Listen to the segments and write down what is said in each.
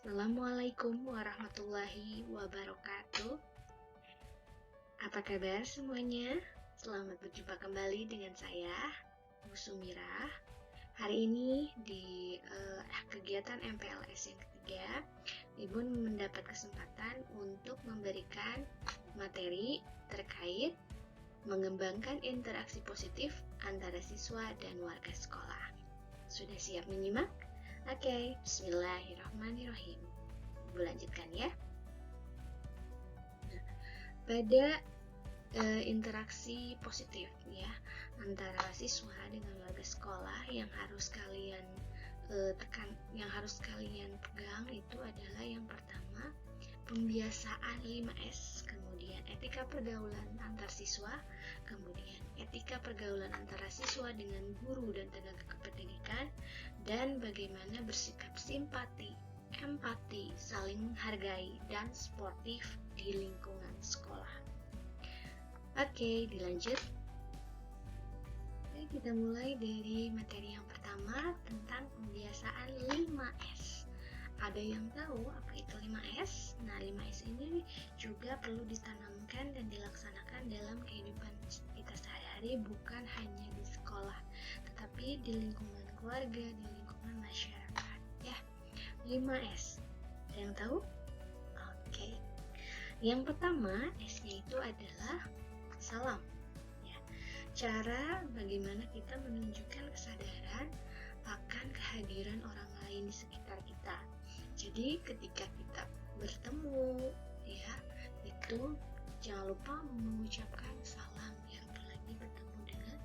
Assalamualaikum warahmatullahi wabarakatuh. Apa kabar semuanya? Selamat berjumpa kembali dengan saya, Bu Sumirah. Hari ini di kegiatan MPLS yang ketiga, Ibu mendapat kesempatan untuk memberikan materi terkait mengembangkan interaksi positif antara siswa dan warga sekolah. Sudah siap menyimak? Oke, bismillahirrahmanirrahim. Ibu lanjutkan ya. Pada interaksi positif ya antara siswa dengan warga sekolah yang harus kalian yang harus kalian pegang itu adalah yang pertama pembiasaan 5S, kemudian etika pergaulan antar siswa, kemudian etika pergaulan antara siswa dengan guru dan tenaga kependidikan, dan bagaimana bersikap simpati, empati, saling menghargai, dan sportif di lingkungan sekolah. Oke, dilanjut. Kita mulai dari materi yang pertama tentang pembiasaan 5S. Ada yang tahu apa itu 5S? Nah, 5S ini juga perlu ditanamkan dan dilaksanakan dalam kehidupan kita sehari-hari, bukan hanya di sekolah, tetapi di lingkungan keluarga, di lingkungan masyarakat. Ya, 5S. Ada yang tahu? Oke. Yang pertama, S-nya itu adalah salam. Cara bagaimana kita menunjukkan kesadaran akan kehadiran orang lain di sekitar kita. Jadi ketika kita bertemu ya, itu jangan lupa mengucapkan salam ya, apalagi bertemu dengan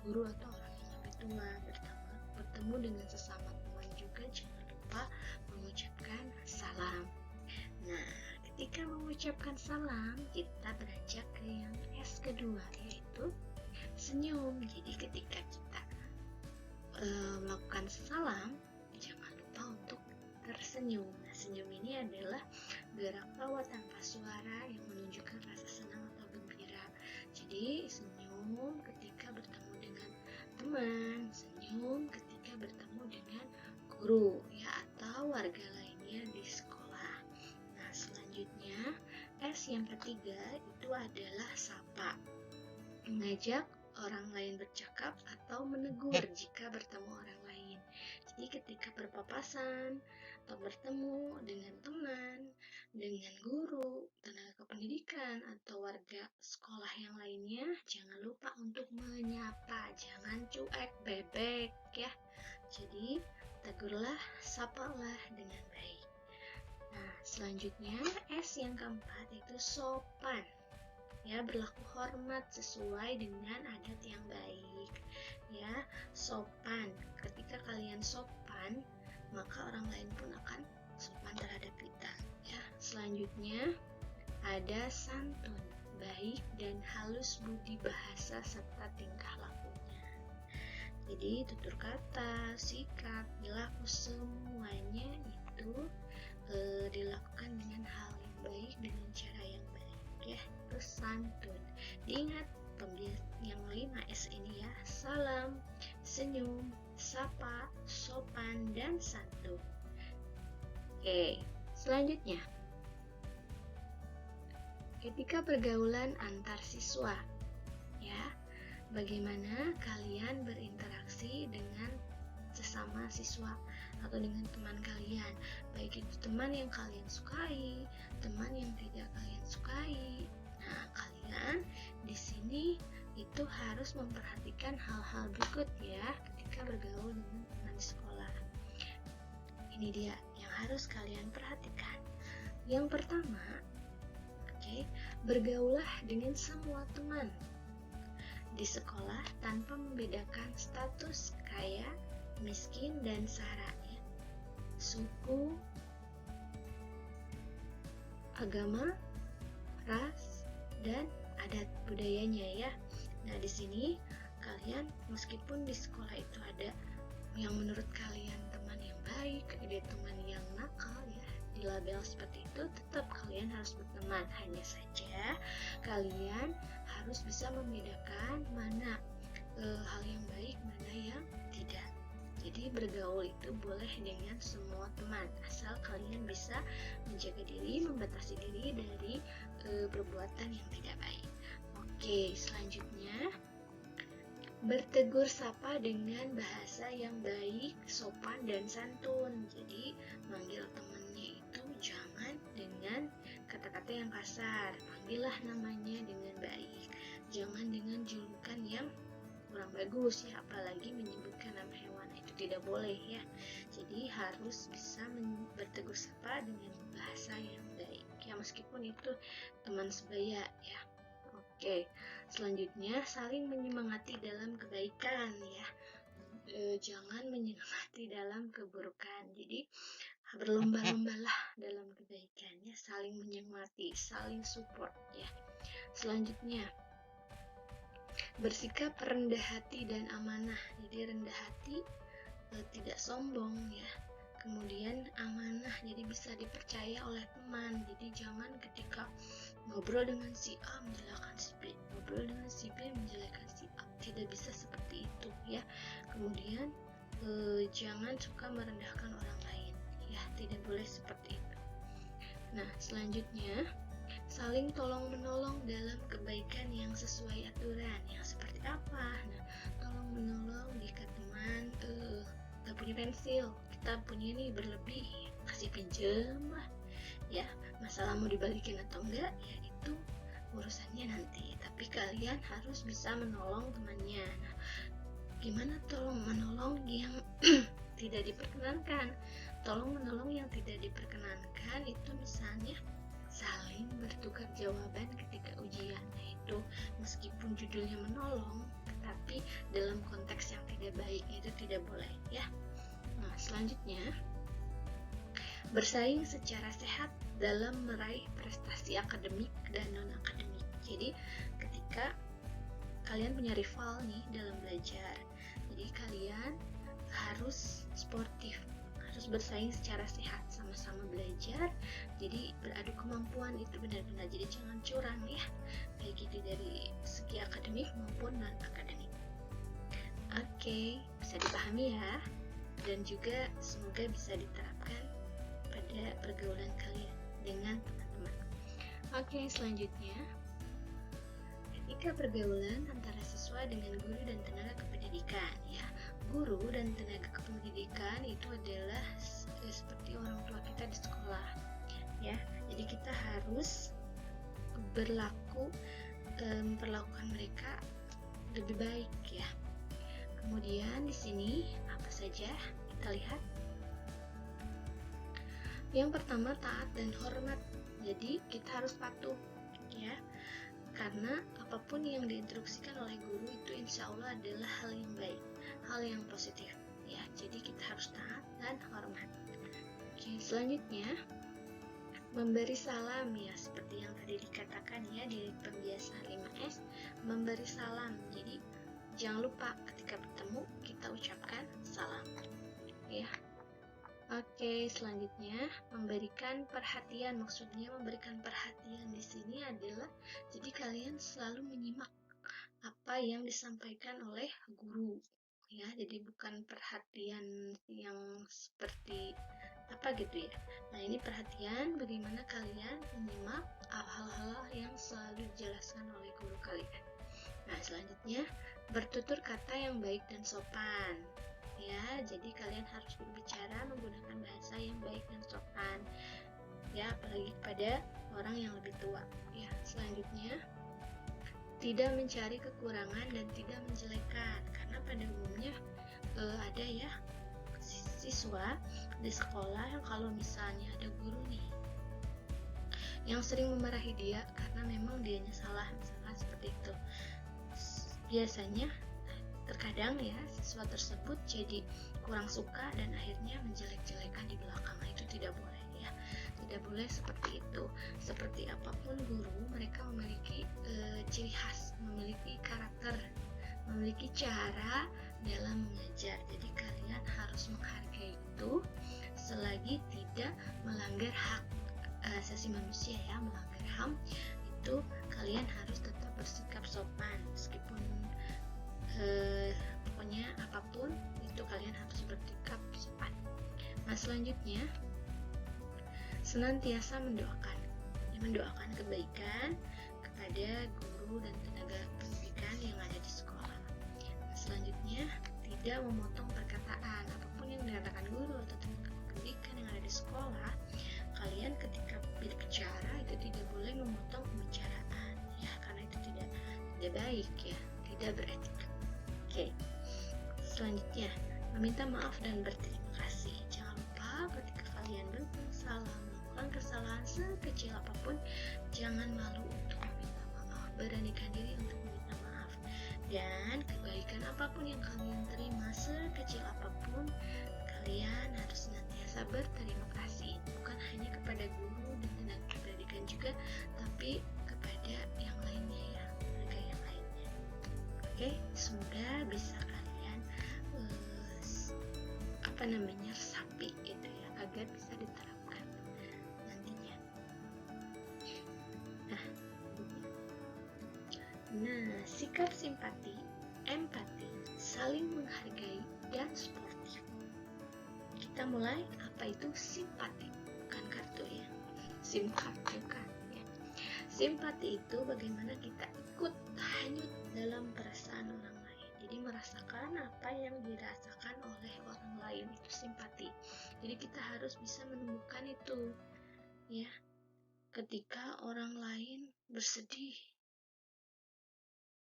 guru atau orang yang lebih tua, bertemu dengan sesama teman juga jangan lupa mengucapkan salam. Nah, ketika mengucapkan salam, kita beranjak ke yang S kedua, yaitu senyum. Jadi ketika kita melakukan salam, jangan lupa untuk tersenyum. Nah, senyum ini adalah gerak tawa tanpa suara yang menunjukkan rasa senang atau gembira. Jadi senyum ketika bertemu dengan teman, senyum ketika bertemu dengan guru ya atau warga lainnya di sekolah. Nah, selanjutnya S yang ketiga itu adalah sapa. Mengajak orang lain bercakap atau menegur jika bertemu orang lain. Jadi ketika berpapasan atau bertemu dengan teman, dengan guru, tenaga kependidikan atau warga sekolah yang lainnya, jangan lupa untuk menyapa, jangan cuek bebek ya. Jadi tegurlah, sapalah dengan baik. Nah, selanjutnya S yang keempat itu sopan. Ya, berlaku hormat sesuai dengan adat yang baik. Ya, sopan. Ketika kalian sopan, maka orang lain pun akan sopan terhadap kita. Ya, selanjutnya ada santun, baik dan halus budi bahasa serta tingkah lakunya. Jadi tutur kata, sikap, perilaku semuanya itu dilakukan dengan hal yang baik, dengan cara yang baik. Ya, terus santun. Diingat yang 5S ini ya, salam, senyum, sapa, sopan, dan santun. Oke, selanjutnya etika pergaulan antar siswa. Ya, bagaimana kalian berinteraksi dengan sesama siswa atau dengan teman kalian, baik itu teman yang kalian sukai, teman yang tidak kalian sukai. Nah, kalian di sini itu harus memperhatikan hal-hal berikut ya ketika bergaul dengan teman di sekolah. Ini dia yang harus kalian perhatikan. Yang pertama, bergaulah dengan semua teman di sekolah tanpa membedakan status kaya, miskin, dan sara, suku, agama, ras, dan adat budayanya ya. Nah, di sini kalian meskipun di sekolah itu ada yang menurut kalian teman yang baik, ada teman yang nakal ya, di label seperti itu, tetap kalian harus berteman. Hanya saja kalian harus bisa membedakan mana hal yang baik, mana yang tidak. Jadi bergaul itu boleh dengan semua teman, asal kalian bisa menjaga diri, membatasi diri dari perbuatan yang tidak baik. Oke, selanjutnya bertegur sapa dengan bahasa yang baik, sopan, dan santun. Jadi manggil temannya itu jangan dengan kata-kata yang kasar, panggillah namanya dengan baik, jangan dengan julukan yang kurang bagus ya, apalagi menyebutkan nama hewan, itu tidak boleh ya. Jadi harus bisa bertegur sapa dengan bahasa yang baik ya, meskipun itu teman sebaya ya. Oke, selanjutnya saling menyemangati dalam kebaikan ya. Jangan menyemangati dalam keburukan. Jadi berlomba-lombalah dalam kebaikan ya, saling menyemangati, saling support ya. Selanjutnya bersikap rendah hati dan amanah. Jadi rendah hati, tidak sombong ya. Kemudian amanah, jadi bisa dipercaya oleh teman. Jadi jangan ketika ngobrol dengan si A menjelekan si B, ngobrol dengan si B menjelekan si A. Tidak bisa seperti itu ya. Kemudian jangan suka merendahkan orang lain ya, tidak boleh seperti itu. Nah, selanjutnya saling tolong-menolong dalam kebaikan yang sesuai aturan. Yang seperti apa? Nah, tolong-menolong jika teman gak punya pensil, kita punya nih berlebih, kasih pinjam lah ya. Masalah mau dibalikin atau enggak ya itu urusannya nanti, tapi kalian harus bisa menolong temannya. Nah, gimana tolong menolong yang tidak diperkenankan? Tolong menolong yang tidak diperkenankan itu misalnya saling bertukar jawaban ketika ujian. Nah, itu meskipun judulnya menolong, tetapi dalam konteks yang tidak baik itu tidak boleh ya. Nah, selanjutnya bersaing secara sehat dalam meraih prestasi akademik dan non-akademik. Jadi ketika kalian punya rival nih dalam belajar, jadi kalian harus sportif, harus bersaing secara sehat, sama-sama belajar. Jadi beradu kemampuan itu benar-benar, jadi jangan curang ya, baik itu dari segi akademik maupun non akademik. Oke, bisa dipahami ya, dan juga semoga bisa diterapkan pada pergaulan kalian dengan teman-teman. Oke, selanjutnya etika pergaulan antara siswa dengan guru dan tenaga kependidikan ya. Guru dan tenaga kependidikan itu adalah seperti orang tua kita di sekolah ya. Jadi kita harus memperlakukan mereka lebih baik ya. Kemudian di sini apa saja kita lihat. Yang pertama, taat dan hormat. Jadi kita harus patuh ya, karena apapun yang diinstruksikan oleh guru itu insya Allah adalah hal yang baik, hal yang positif ya. Jadi kita harus taat dan hormat. Oke, selanjutnya memberi salam ya, seperti yang tadi dikatakan ya di pembiasaan 5S, memberi salam. Jadi jangan lupa ketika bertemu kita ucapkan salam ya. Oke, selanjutnya memberikan perhatian. Maksudnya memberikan perhatian di sini adalah jadi kalian selalu menyimak apa yang disampaikan oleh guru ya. Jadi bukan perhatian yang seperti apa gitu ya. Nah, ini perhatian bagaimana kalian menyimak hal-hal yang selalu dijelaskan oleh guru kalian. Nah, selanjutnya bertutur kata yang baik dan sopan ya. Jadi kalian harus berbicara menggunakan bahasa yang baik dan sopan ya, apalagi kepada orang yang lebih tua ya. Selanjutnya tidak mencari kekurangan dan tidak menjelekan, karena pada umumnya ada ya siswa di sekolah yang kalau misalnya ada guru nih yang sering memarahi dia karena memang dianya salah, misalkan seperti itu. Biasanya terkadang ya siswa tersebut jadi kurang suka dan akhirnya menjelek-jelekan di belakang. Nah, itu tidak boleh ya, tidak boleh seperti itu. Seperti apapun guru, mereka memiliki ciri khas, memiliki karakter, memiliki cara dalam mengajar. Jadi kalian harus menghargai itu selagi tidak melanggar hak asasi manusia ya. Melanggar HAM itu kalian harus tetap bersikap sopan meskipun Pokoknya apapun itu kalian harus bersikap sopan. Nah, selanjutnya senantiasa mendoakan kebaikan kepada guru dan tenaga pendidikan yang ada di sekolah. Nah, selanjutnya tidak memotong perkataan apapun yang dikatakan guru atau tenaga pendidikan yang ada di sekolah. Kalian ketika berbicara itu tidak boleh memotong pembicaraan, ya, karena itu tidak baik, ya, tidak beretika. Oke. Selanjutnya, meminta maaf dan berterima kasih. Jangan lupa ketika kalian berbuat salah, melakukan kesalahan sekecil apapun, jangan malu untuk meminta maaf. Beranikan diri untuk meminta maaf. Dan kebaikan apapun yang kalian terima, sekecil apapun, kalian harus senantiasa berterima kasih. Bukan hanya kepada guru dan tenaga pendidikan juga, tapi kepada yang lainnya, ya, mereka yang lainnya. Oke, semoga bisa resapi gitu, ya, agar bisa diterapkan nantinya. Nah, sikap simpati, empati, saling menghargai, dan sportif. Kita mulai. Apa itu simpati? Bukan kartu, ya, simpati bukan, ya. Simpati itu bagaimana kita ikut hanyut dalam perasaan orang lain. Jadi merasakan apa yang dirasakan oleh orang lain, itu simpati. Jadi kita harus bisa menemukan itu, ya. Ketika orang lain bersedih,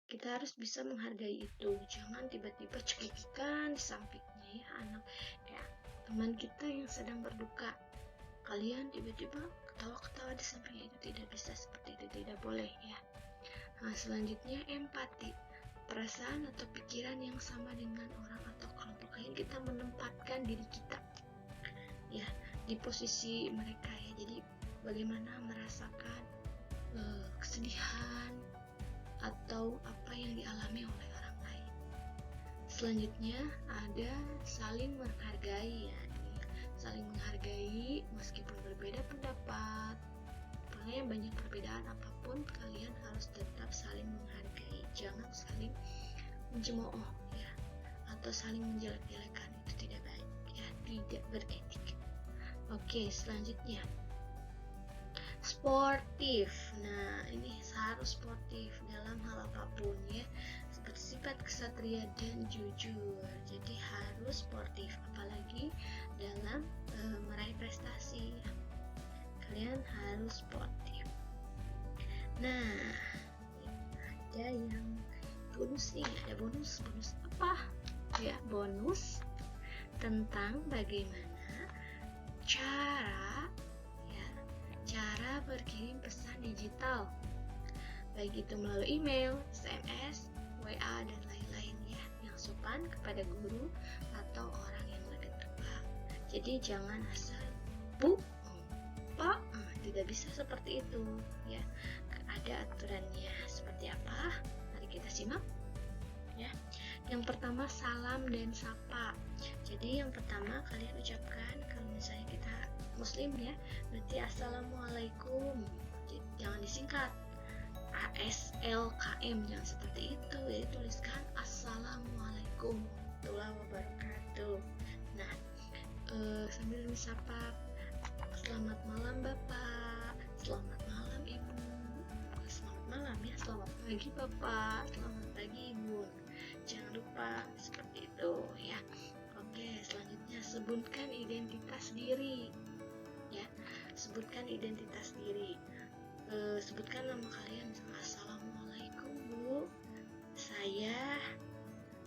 kita harus bisa menghargai itu. Jangan tiba-tiba cekikikan di sampingnya, ya, anak kayak teman kita yang sedang berduka, kalian tiba-tiba ketawa-ketawa di sampingnya, itu tidak bisa seperti itu, tidak boleh, ya. Nah, selanjutnya empati, perasaan atau pikiran yang sama dengan orang atau kelompok lain. Kita menempatkan diri kita, ya, di posisi mereka, ya. Jadi bagaimana merasakan kesedihan atau apa yang dialami oleh orang lain. Selanjutnya ada saling menghargai, ya. Saling menghargai meskipun berbeda pendapat. Pokoknya banyak perbedaan apapun, kalian harus tetap saling menghargai. Jangan saling mencemooh, ya, atau saling menjelek-jelekan. Itu tidak baik, ya, tidak beretika. Oke, selanjutnya sportif. Nah, ini harus sportif dalam hal apapun, ya, seperti sifat kesatria dan jujur. Jadi harus sportif, apalagi dalam meraih prestasi, ya. Kalian harus sportif. Nah, ada yang bonus nih, ada bonus apa? Ya, bonus tentang bagaimana cara berkirim pesan digital, baik itu melalui email, SMS, WA, dan lain-lain, ya, yang sopan kepada guru atau orang yang lebih tua. Jadi jangan asal Pak, tidak bisa seperti itu, ya. Ada aturannya seperti apa? Mari kita simak, ya. Yang pertama, salam dan sapa. Jadi yang pertama kalian ucapkan, kalau misalnya kita muslim, ya, berarti assalamualaikum. Jangan disingkat ASLKM, jangan seperti itu, ya. Tuliskan assalamualaikum warahmatullahi wabarakatuh. Nah, sambil disapa, selamat malam Bapak, selamat malam Ibu, selamat malam, ya, selamat pagi Bapak, selamat pagi Ibu. Jangan lupa seperti itu, ya. Oke, selanjutnya sebutkan identitas diri, ya. Sebutkan identitas diri. Sebutkan nama kalian. Assalamualaikum Bu, saya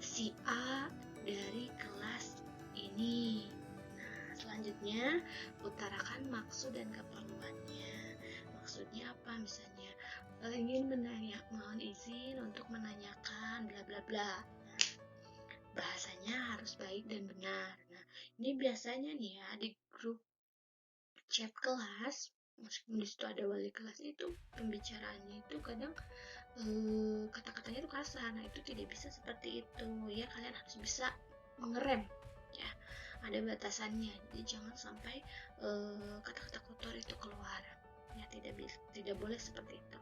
si A dari kelas ini. Selanjutnya, utarakan maksud dan keperluannya. Maksudnya apa? Misalnya, ingin mohon izin untuk menanyakan bla bla bla. Nah, bahasanya harus baik dan benar. Nah, ini biasanya nih, ya, di grup chat kelas, meskipun di situ ada wali kelas, itu pembicaraannya itu kadang kata-katanya itu kasar. Nah, itu tidak bisa seperti itu, ya. Kalian harus bisa mengerem, ya. Ada batasannya, jadi jangan sampai kata-kata kotor itu keluar, ya, tidak boleh seperti itu.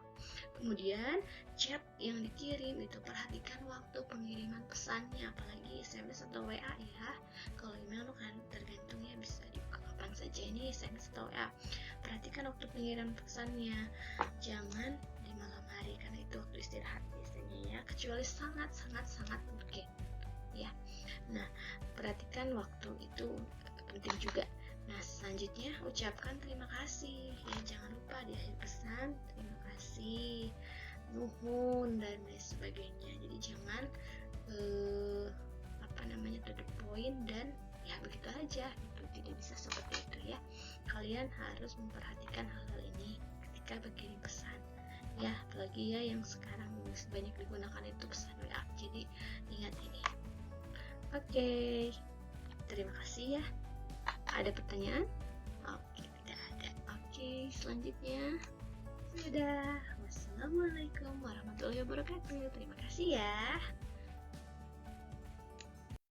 Kemudian chat yang dikirim itu perhatikan waktu pengiriman pesannya, apalagi SMS atau WA ya. Kalau email kan tergantung ya, bisa dibuka kapan saja. Ini SMS atau WA, perhatikan waktu pengiriman pesannya, jangan di malam hari karena itu waktu istirahat biasanya ya, kecuali sangat urgent ya. Nah, perhatikan waktu itu penting juga. Nah, selanjutnya ucapkan terima kasih ya, jangan lupa di akhir pesan terima kasih, nuhun, dan lain sebagainya. Jadi jangan to the point dan ya begitu aja gitu, tidak bisa seperti itu ya. Kalian harus memperhatikan hal-hal ini ketika berkirim pesan ya, apalagi ya yang sekarang banyak digunakan itu pesan WA, jadi ingat ini. Oke, terima kasih ya. Ada pertanyaan? Oke, tidak ada. Oke, selanjutnya. Sudah. Wassalamualaikum warahmatullahi wabarakatuh. Terima kasih ya.